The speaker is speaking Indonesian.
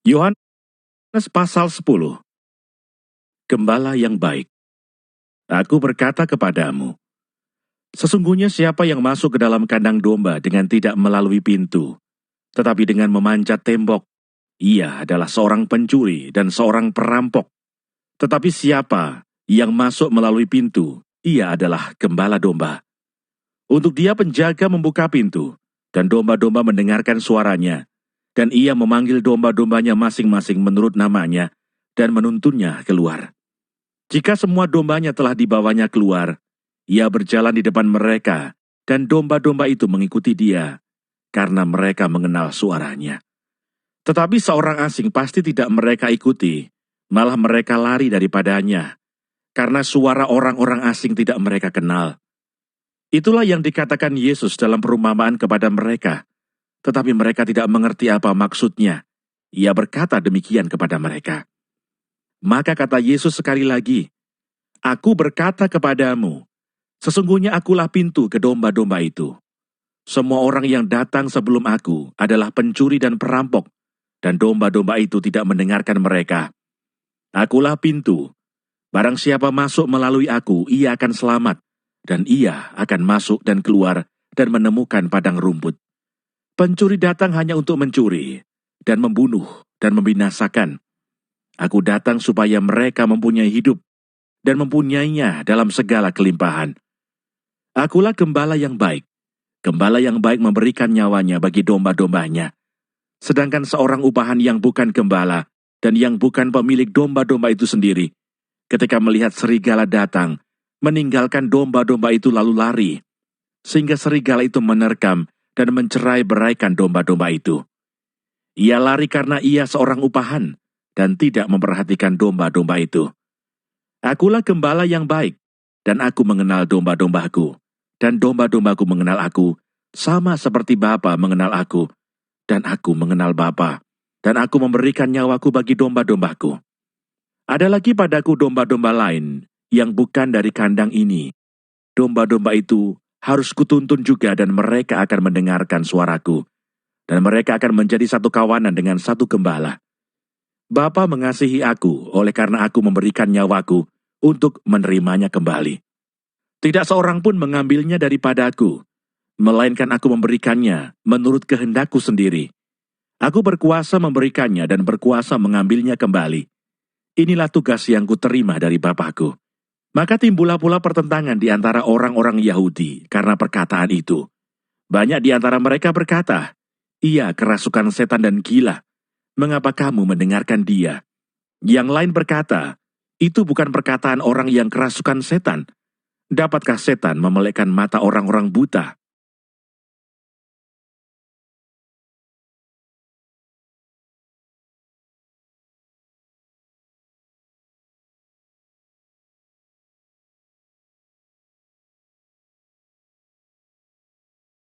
Yohanes pasal 10. Gembala yang baik. Aku berkata kepadamu, sesungguhnya siapa yang masuk ke dalam kandang domba dengan tidak melalui pintu, tetapi dengan memanjat tembok, ia adalah seorang pencuri dan seorang perampok. Tetapi siapa yang masuk melalui pintu, ia adalah gembala domba. Untuk dia penjaga membuka pintu, dan domba-domba mendengarkan suaranya, dan ia memanggil domba-dombanya masing-masing menurut namanya, dan menuntunnya keluar. Jika semua dombanya telah dibawanya keluar, ia berjalan di depan mereka, dan domba-domba itu mengikuti dia, karena mereka mengenal suaranya. Tetapi seorang asing pasti tidak mereka ikuti, malah mereka lari daripadanya, karena suara orang-orang asing tidak mereka kenal. Itulah yang dikatakan Yesus dalam perumpamaan kepada mereka, tetapi mereka tidak mengerti apa maksudnya. Ia berkata demikian kepada mereka. Maka kata Yesus sekali lagi, Aku berkata kepadamu, sesungguhnya akulah pintu ke domba-domba itu. Semua orang yang datang sebelum aku adalah pencuri dan perampok, dan domba-domba itu tidak mendengarkan mereka. Akulah pintu. Barang siapa masuk melalui aku, ia akan selamat, dan ia akan masuk dan keluar dan menemukan padang rumput. Pencuri datang hanya untuk mencuri, dan membunuh, dan membinasakan. Aku datang supaya mereka mempunyai hidup, dan mempunyainya dalam segala kelimpahan. Akulah gembala yang baik. Gembala yang baik memberikan nyawanya bagi domba-dombanya. Sedangkan seorang upahan yang bukan gembala, dan yang bukan pemilik domba-domba itu sendiri, ketika melihat serigala datang, meninggalkan domba-domba itu lalu lari, sehingga serigala itu menerkam dan mencerai-beraikan domba-domba itu. Ia lari karena ia seorang upahan, dan tidak memperhatikan domba-domba itu. Akulah gembala yang baik, dan aku mengenal domba-dombaku, dan domba-dombaku mengenal aku, sama seperti Bapa mengenal aku, dan aku mengenal Bapa, dan aku memberikan nyawaku bagi domba-dombaku. Ada lagi padaku domba-domba lain, yang bukan dari kandang ini. Domba-domba itu harus kutuntun juga, dan mereka akan mendengarkan suaraku, dan mereka akan menjadi satu kawanan dengan satu gembala. Bapa mengasihi aku oleh karena aku memberikan nyawaku untuk menerimanya kembali. Tidak seorang pun mengambilnya daripadaku, melainkan aku memberikannya menurut kehendakku sendiri. Aku berkuasa memberikannya dan berkuasa mengambilnya kembali. Inilah tugas yang kuterima dari Bapakku. Maka timbullah pula pertentangan di antara orang-orang Yahudi karena perkataan itu. Banyak di antara mereka berkata, Ia kerasukan setan dan gila. Mengapa kamu mendengarkan dia? Yang lain berkata, itu bukan perkataan orang yang kerasukan setan. Dapatkah setan memelekkan mata orang-orang buta?